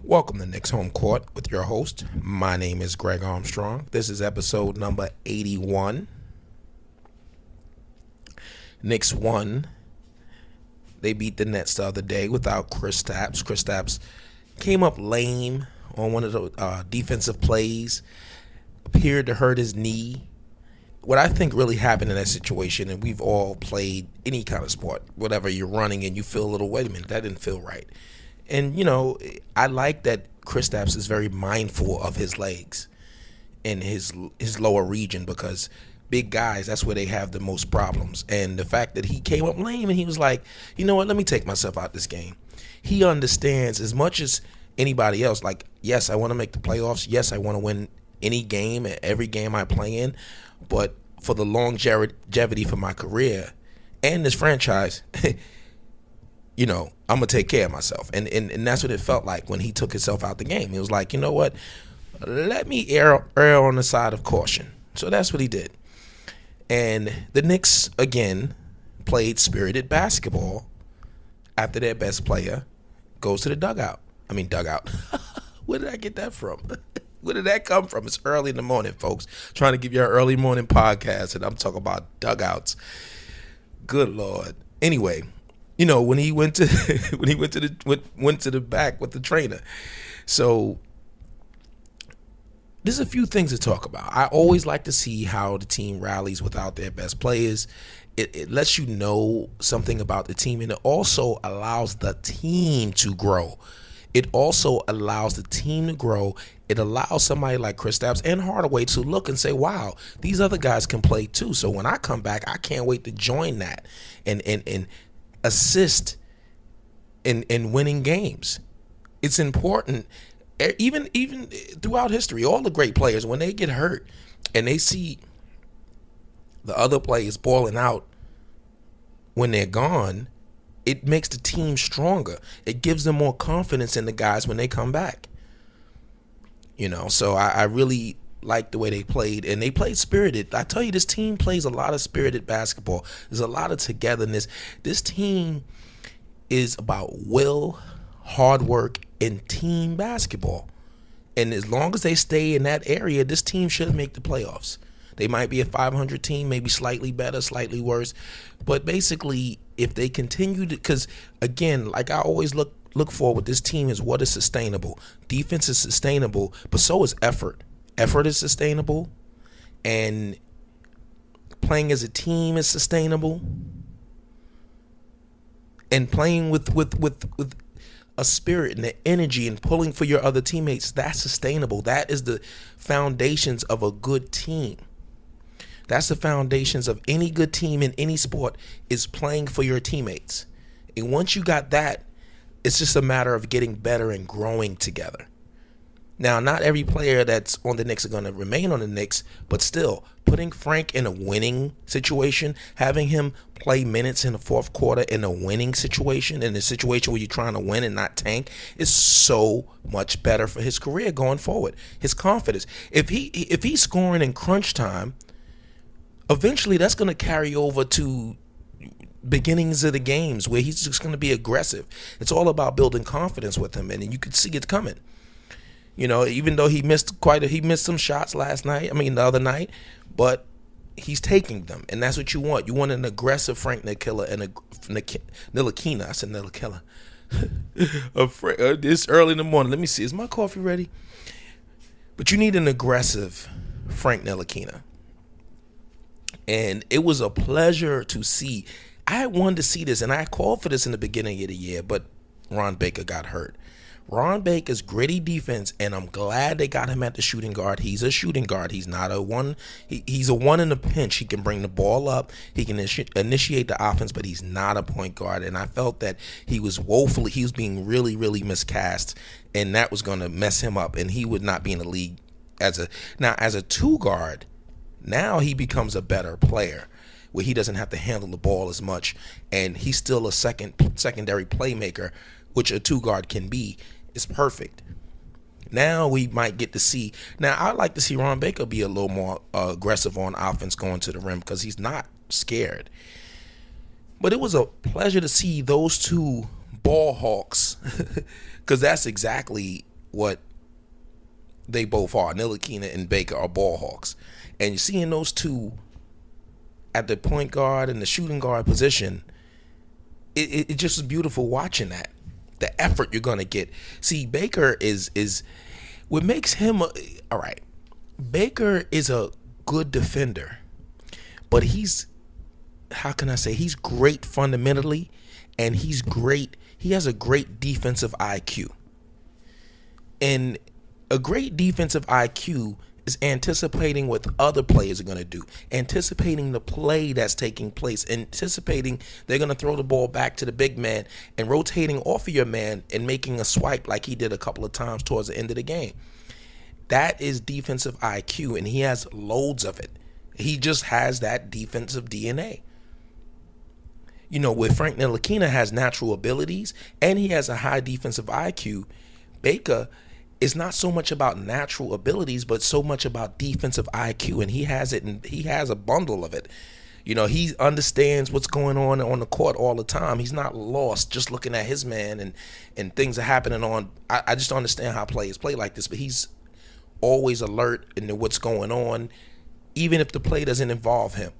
Welcome to Knicks Home Court with your host. My name is Greg Armstrong. This is episode number 81. Knicks won. They beat the Nets the other day without Kristaps. Kristaps came up lame on one of the defensive plays, appeared to hurt his knee. What I think really happened in that situation, and we've all played any kind of sport, whatever you're running and you feel a little, wait a minute, that didn't feel right. And, I like that Kristaps is very mindful of his legs and his lower region, because big guys, that's where they have the most problems. And the fact that he came up lame and he was like, you know what, let me take myself out this game. He understands as much as anybody else, like, yes, I want to make the playoffs. Yes, I want to win any game, every game I play in. But for the longevity for my career and this franchise, I'm going to take care of myself. And that's what it felt like when he took himself out the game. He was like, you know what, let me err on the side of caution. So that's what he did. And the Knicks, again, played spirited basketball after their best player goes to the dugout. Where did I get that from? Where did that come from? It's early in the morning, folks. Trying to give you an early morning podcast, and I'm talking about dugouts. Good Lord. Anyway, when he went to the back with the trainer. So there's a few things to talk about. I always like to see how the team rallies without their best players. It lets you know something about the team, and it also allows the team to grow. It also allows the team to grow. It allows somebody like Kristaps and Hardaway to look and say, wow, these other guys can play too. So when I come back, I can't wait to join that and assist in winning games. It's important. Even throughout history, all the great players, when they get hurt and they see the other players balling out when they're gone, it makes the team stronger. It gives them more confidence in the guys when they come back. So I really like the way they played, and they played spirited. I tell you, this team plays a lot of spirited basketball. There's a lot of togetherness. This team is about will, hard work, and team basketball. And as long as they stay in that area, this team should make the playoffs. They might be a 500 team, maybe slightly better, slightly worse. But basically, if they continue to, because again, like I always look for with this team, is what is sustainable. Defense is sustainable, but so is effort. Effort is sustainable, and playing as a team is sustainable. And playing with a spirit and the energy and pulling for your other teammates, that's sustainable. That is the foundations of a good team. That's the foundations of any good team in any sport, is playing for your teammates. And once you got that, it's just a matter of getting better and growing together. Now, not every player that's on the Knicks are going to remain on the Knicks, but still, putting Frank in a winning situation, having him play minutes in the fourth quarter in a winning situation, in a situation where you're trying to win and not tank, is so much better for his career going forward. His confidence. If he's scoring in crunch time, eventually that's going to carry over to beginnings of the games where he's just going to be aggressive. It's all about building confidence with him, and you can see it coming. Even though he missed some shots the other night, but he's taking them, and that's what you want. You want an aggressive Frank Ntilikina and a Ntilikina. I said Ntilikina. It's early in the morning. Let me see. Is my coffee ready? But you need an aggressive Frank Ntilikina. And it was a pleasure to see. I wanted to see this, and I called for this in the beginning of the year, but Ron Baker got hurt. Ron Baker's gritty defense, and I'm glad they got him at the shooting guard. He's a shooting guard. He's not a one. He's a one in a pinch. He can bring the ball up. He can initiate the offense, but he's not a point guard. And I felt that he was being really, really miscast, and that was going to mess him up, and he would not be in the league as a two guard. Now he becomes a better player, where he doesn't have to handle the ball as much, and he's still a secondary playmaker, which a two guard can be. It's perfect. Now we might get to see. Now I'd like to see Ron Baker be a little more aggressive on offense going to the rim, because he's not scared. But it was a pleasure to see those two ball hawks, because that's exactly what they both are. Ntilikina and Baker are ball hawks. And you're seeing those two at the point guard and the shooting guard position. It just is beautiful watching that. The effort you're going to get. See, Baker is what makes him all right. Baker is a good defender, but he's, how can I say, he's great fundamentally, and he's great. He has a great defensive IQ. And a great defensive IQ is anticipating what other players are going to do, anticipating the play that's taking place, anticipating they're going to throw the ball back to the big man and rotating off of your man and making a swipe like he did a couple of times towards the end of the game. That is defensive IQ, and he has loads of it. He just has that defensive DNA. You know, with Frank Ntilikina has natural abilities and he has a high defensive IQ, Baker is not so much about natural abilities, but so much about defensive IQ, and he has it, and he has a bundle of it. You know, he understands what's going on the court all the time. He's not lost just looking at his man and things are happening on. I just don't understand how players play like this, but he's always alert into what's going on, even if the play doesn't involve him.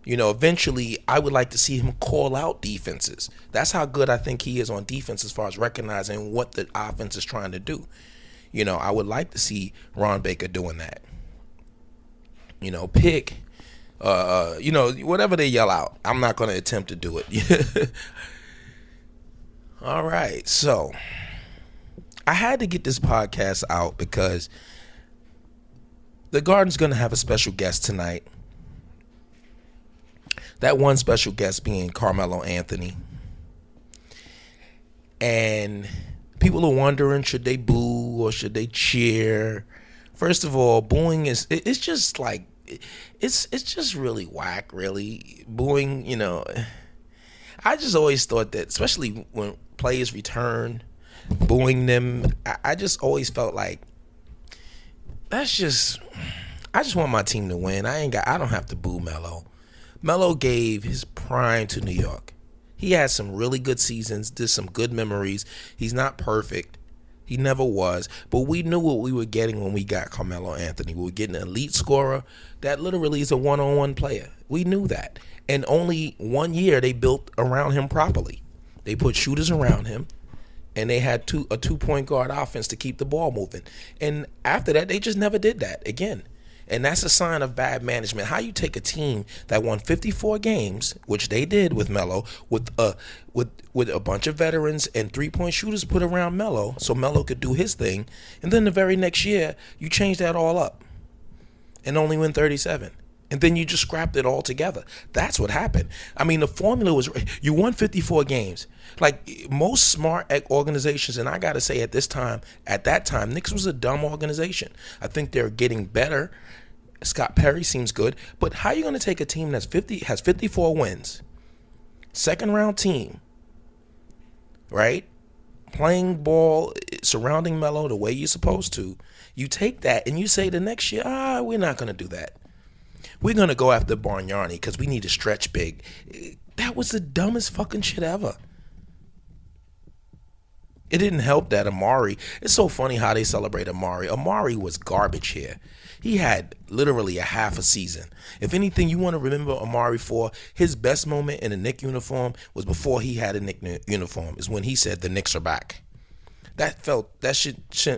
You know, eventually I would like to see him call out defenses. That's how good I think he is on defense as far as recognizing what the offense is trying to do. You know, I would like to see Ron Baker doing that. You know, pick, you know, whatever they yell out, I'm not going to attempt to do it. All right, so I had to get this podcast out because the Garden's going to have a special guest tonight. That one special guest being Carmelo Anthony. And people are wondering, should they boo or should they cheer? First of all, booing it's just like, it's just really whack, really. Booing, you know, I just always thought that, especially when players return, booing them, I just always felt like, I just want my team to win. I don't have to boo Melo. Melo gave his prime to New York. He had some really good seasons, did some good memories. He's not perfect. He never was. But we knew what we were getting when we got Carmelo Anthony. We were getting an elite scorer that literally is a one-on-one player. We knew that. And only 1 year they built around him properly. They put shooters around him, and they had a two-point guard offense to keep the ball moving. And after that, they just never did that again. And that's a sign of bad management. How you take a team that won 54 games, which they did with Melo, with a bunch of veterans and three-point shooters put around Melo so Melo could do his thing, and then the very next year you change that all up and only win 37. And then you just scrapped it all together. That's what happened. I mean, the formula was, you won 54 games. Like most smart organizations, and I got to say at that time, Knicks was a dumb organization. I think they're getting better. Scott Perry seems good. But how are you going to take a team has 54 wins, second round team, right? Playing ball, surrounding Melo the way you're supposed to. You take that and you say the next year, we're not going to do that. We're going to go after Bargnani because we need to stretch big. That was the dumbest fucking shit ever. It didn't help that Amari, it's so funny how they celebrate Amari. Amari was garbage here. He had literally a half a season. If anything you want to remember Amari for, his best moment in a Knick uniform was before he had a Knick uniform, is when he said the Knicks are back. That shit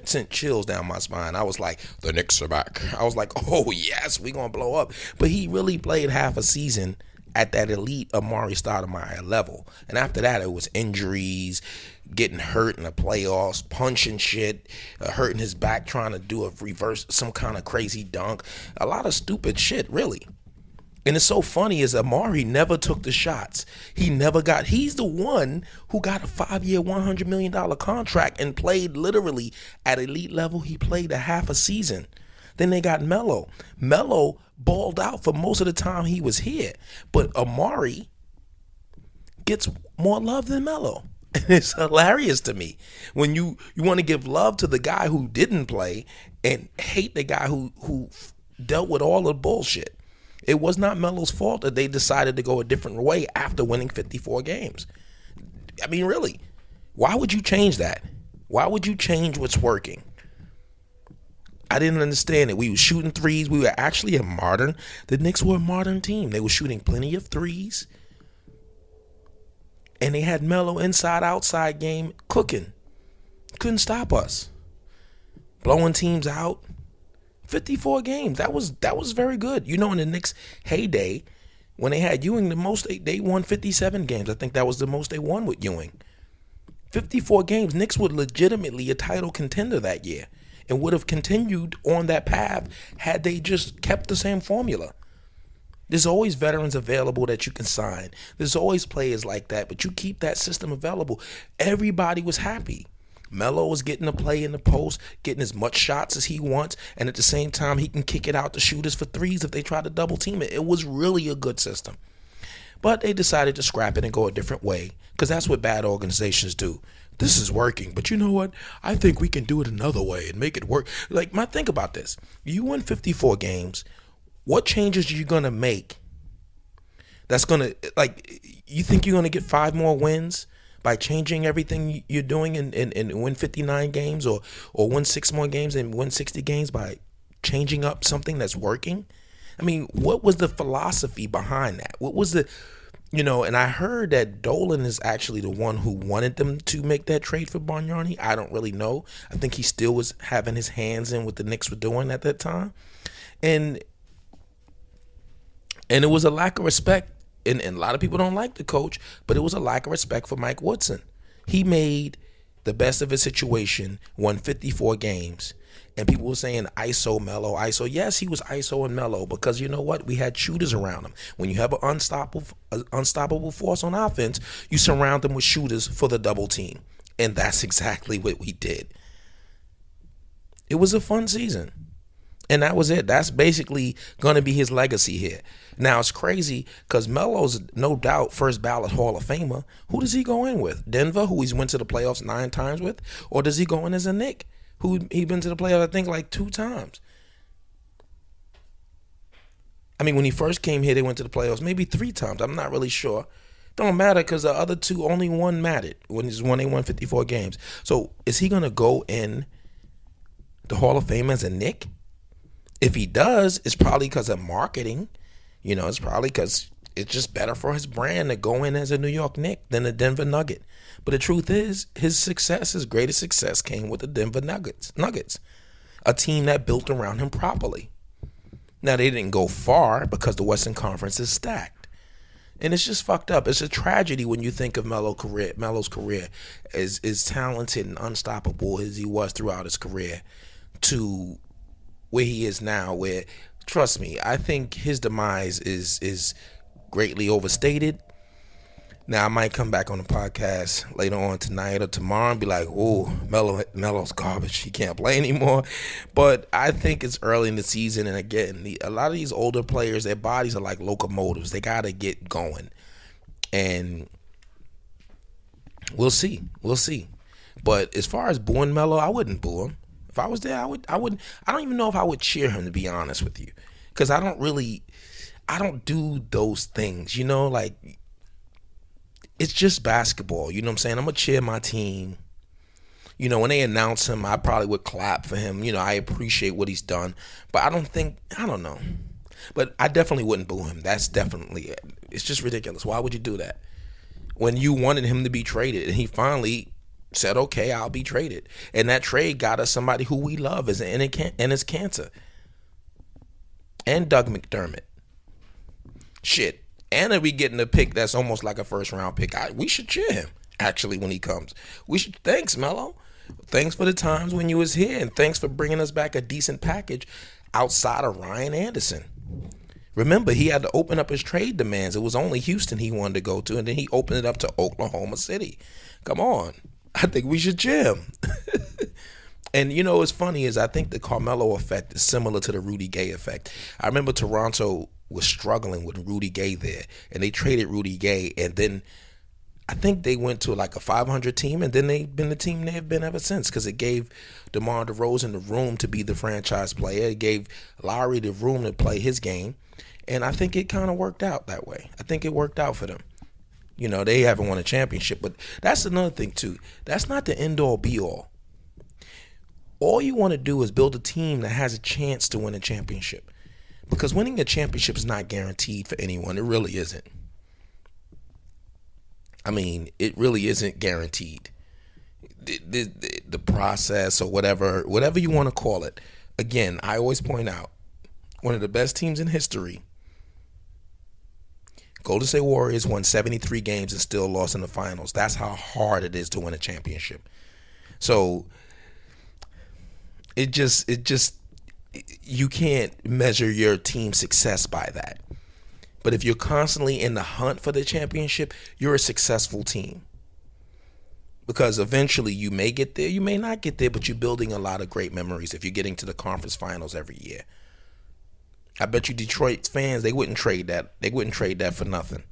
sent chills down my spine. I was like, the Knicks are back. I was like, oh yes, we gonna blow up. But he really played half a season at that elite Amari Stoudemire level. And after that, it was injuries, getting hurt in the playoffs, punching shit, hurting his back, trying to do a reverse, some kind of crazy dunk. A lot of stupid shit, really. And it's so funny is Amari never took the shots. He's the one who got a 5-year, $100 million contract and played literally at elite level. He played a half a season. Then they got Melo. Melo balled out for most of the time he was here. But Amari gets more love than Melo. And it's hilarious to me when you want to give love to the guy who didn't play and hate the guy who dealt with all the bullshit. It was not Melo's fault that they decided to go a different way after winning 54 games. I mean, really, why would you change that? Why would you change what's working? I didn't understand it. We were shooting threes. We were actually the Knicks were a modern team. They were shooting plenty of threes. And they had Melo inside, outside game cooking. Couldn't stop us. Blowing teams out. 54 games. That was very good. You know, in the Knicks' heyday, when they had Ewing, they won 57 games. I think that was the most they won with Ewing. 54 games. Knicks were legitimately a title contender that year and would have continued on that path had they just kept the same formula. There's always veterans available that you can sign. There's always players like that, but you keep that system available. Everybody was happy. Melo was getting to play in the post, getting as much shots as he wants, and at the same time, he can kick it out to shooters for threes if they try to double team it. It was really a good system. But they decided to scrap it and go a different way, because that's what bad organizations do. This is working, but you know what? I think we can do it another way and make it work. Think about this. You win 54 games. What changes are you going to make that's going to, you think you're going to get 5 more wins by changing everything you're doing and win 59 games or win 6 more games and win 60 games by changing up something that's working? I mean, what was the philosophy behind that? What was and I heard that Dolan is actually the one who wanted them to make that trade for Bargnani. I don't really know. I think he still was having his hands in what the Knicks were doing at that time. And it was a lack of respect. And a lot of people don't like the coach, but it was a lack of respect for Mike Woodson. He made the best of his situation, won 54 games. And people were saying ISO, Melo, ISO. Yes, he was ISO and Melo because you know what? We had shooters around him. When you have an unstoppable force on offense, you surround them with shooters for the double team. And that's exactly what we did. It was a fun season. And that was it. That's basically going to be his legacy here. Now, it's crazy because Melo's no doubt first ballot Hall of Famer. Who does he go in with? Denver, who he's went to the playoffs 9 times with? Or does he go in as a Knick, who he been to the playoffs, I think, 2 times? I mean, when he first came here, they went to the playoffs maybe 3 times. I'm not really sure. Don't matter because the other 2, only one mattered when they won 54 games. So is he going to go in the Hall of Fame as a Knick? If he does, it's probably because of marketing. It's probably because it's just better for his brand to go in as a New York Knick than a Denver Nugget. But the truth is, his greatest success came with the Denver Nuggets, a team that built around him properly. Now, they didn't go far because the Western Conference is stacked. And it's just fucked up. It's a tragedy when you think of Melo's career as talented and unstoppable as he was throughout his career to where he is now, where, trust me, I think his demise is greatly overstated. Now, I might come back on the podcast later on tonight or tomorrow and be like, oh, Melo's garbage. He can't play anymore. But I think it's early in the season. And again, a lot of these older players, their bodies are like locomotives. They got to get going. And we'll see. But as far as booing Melo, I wouldn't boo him. If I was there, I wouldn't. I don't even know if I would cheer him, to be honest with you, because I don't do those things. It's just basketball. You know what I'm saying? I'm gonna cheer my team. When they announce him, I probably would clap for him. I appreciate what he's done, but I don't know. But I definitely wouldn't boo him. That's definitely, it's just ridiculous. Why would you do that when you wanted him to be traded and he finally said, okay, I'll be traded. And that trade got us somebody who we love and it's cancer. And Doug McDermott. Shit. And if we getting a pick that's almost like a first round pick, we should cheer him, actually, when he comes. Thanks, Melo. Thanks for the times when you was here, and thanks for bringing us back a decent package outside of Ryan Anderson. Remember, he had to open up his trade demands. It was only Houston he wanted to go to, and then he opened it up to Oklahoma City. Come on. I think we should cheer him. And what's funny is I think the Carmelo effect is similar to the Rudy Gay effect. I remember Toronto was struggling with Rudy Gay there, and they traded Rudy Gay, and then I think they went to like a 500 team, and then they've been the team they've been ever since because it gave DeMar DeRozan the room to be the franchise player. It gave Lowry the room to play his game, and I think it kind of worked out that way. I think it worked out for them. They haven't won a championship, but that's another thing too. That's not the end-all be-all. All you want to do is build a team that has a chance to win a championship. Because winning a championship is not guaranteed for anyone. It really isn't. I mean, it really isn't guaranteed. The process or whatever you want to call it. Again, I always point out, one of the best teams in history, Golden State Warriors, won 73 games and still lost in the finals. That's how hard it is to win a championship. So it just you can't measure your team's success by that. But if you're constantly in the hunt for the championship, you're a successful team. Because eventually you may get there, you may not get there, but you're building a lot of great memories if you're getting to the conference finals every year. I bet you Detroit fans, they wouldn't trade that. They wouldn't trade that for nothing.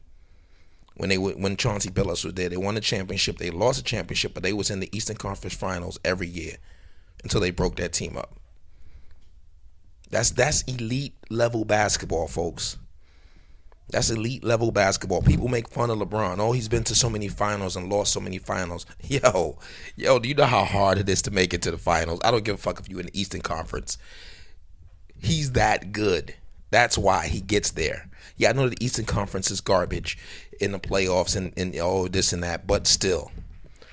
When Chauncey Billups was there, they won a championship. They lost a championship, but they was in the Eastern Conference Finals every year until they broke that team up. That's elite level basketball, folks. That's elite level basketball. People make fun of LeBron. Oh, he's been to so many finals and lost so many finals. Yo, do you know how hard it is to make it to the finals? I don't give a fuck if you're in the Eastern Conference. He's that good. That's why he gets there. Yeah, I know the Eastern Conference is garbage in the playoffs and this and that, but still,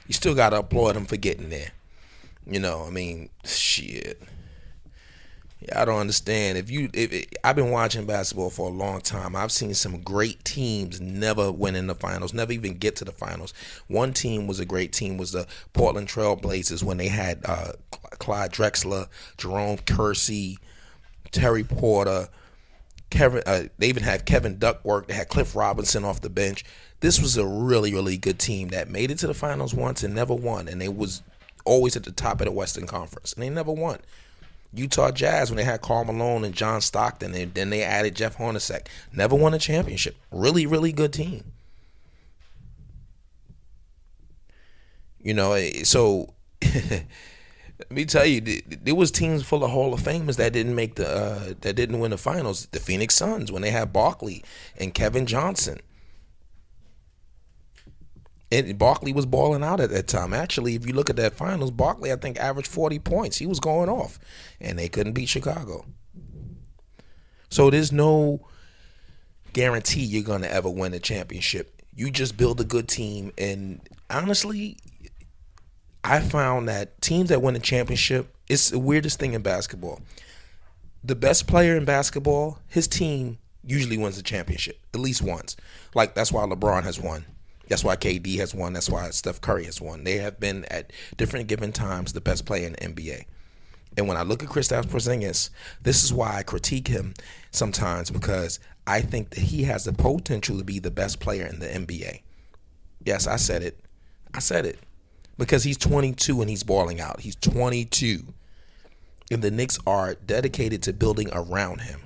you still got to applaud him for getting there. You know, I mean, shit. Yeah, I don't understand. I've been watching basketball for a long time. I've seen some great teams never win in the finals, never even get to the finals. One team was a great team, was the Portland Trail Blazers when they had Clyde Drexler, Jerome Kersey, Terry Porter, they even had Kevin Duckworth. They had Cliff Robinson off the bench. This was a really, really good team that made it to the finals once and never won. And they was always at the top of the Western Conference. And they never won. Utah Jazz, when they had Karl Malone and John Stockton, and then they added Jeff Hornacek, never won a championship. Really, really good team. You know, so let me tell you, there was teams full of Hall of Famers that didn't win the finals. The Phoenix Suns, when they had Barkley and Kevin Johnson. And Barkley was balling out at that time. Actually, if you look at that finals, Barkley, I think, averaged 40 points. He was going off. And they couldn't beat Chicago. So there's no guarantee you're going to ever win a championship. You just build a good team. And honestly, I found that teams that win a championship, it's the weirdest thing in basketball. The best player in basketball, his team usually wins the championship at least once. Like, that's why LeBron has won. That's why KD has won. That's why Steph Curry has won. They have been at different given times the best player in the NBA. And when I look at Kristaps Porzingis, this is why I critique him sometimes, because I think that he has the potential to be the best player in the NBA. Yes, I said it. Because he's 22 and he's balling out. He's 22. And the Knicks are dedicated to building around him.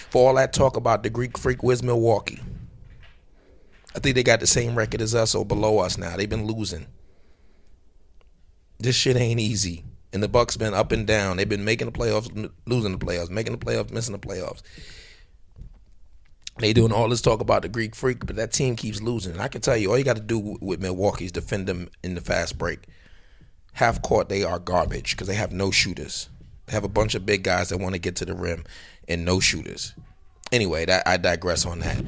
For all that talk about the Greek Freak, where's Milwaukee? I think they got the same record as us or below us now. They've been losing. This shit ain't easy. And the Bucks been up and down. They've been making the playoffs, losing the playoffs, making the playoffs, missing the playoffs. They doing all this talk about the Greek Freak, but that team keeps losing. And I can tell you, all you got to do with Milwaukee is defend them in the fast break. Half court, they are garbage because they have no shooters. They have a bunch of big guys that want to get to the rim and no shooters. Anyway, I digress on that.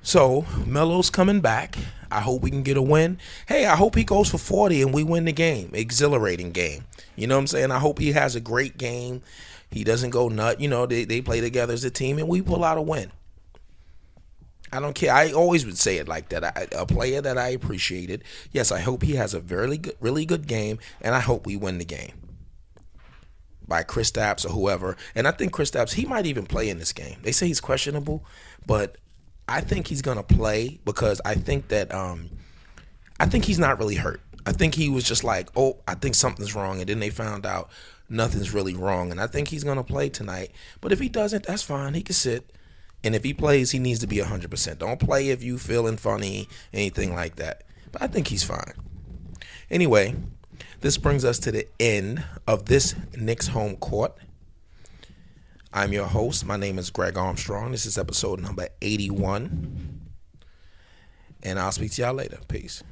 So, Melo's coming back. I hope we can get a win. Hey, I hope he goes for 40 and we win the game. Exhilarating game. You know what I'm saying? I hope he has a great game. He doesn't go nut. You know, they play together as a team and we pull out a win. I don't care. I always would say it like that. A player that I appreciated. Yes, I hope he has a really good game, and I hope we win the game by Kristaps or whoever. And I think Kristaps, he might even play in this game. They say he's questionable, but I think he's going to play because I think that I think he's not really hurt. I think he was just like, oh, I think something's wrong, and then they found out nothing's really wrong, and I think he's going to play tonight. But if he doesn't, that's fine. He can sit. And if he plays, he needs to be 100%. Don't play if you feeling funny, anything like that. But I think he's fine. Anyway, this brings us to the end of this Knicks home court. I'm your host. My name is Greg Armstrong. This is episode number 81. And I'll speak to y'all later. Peace.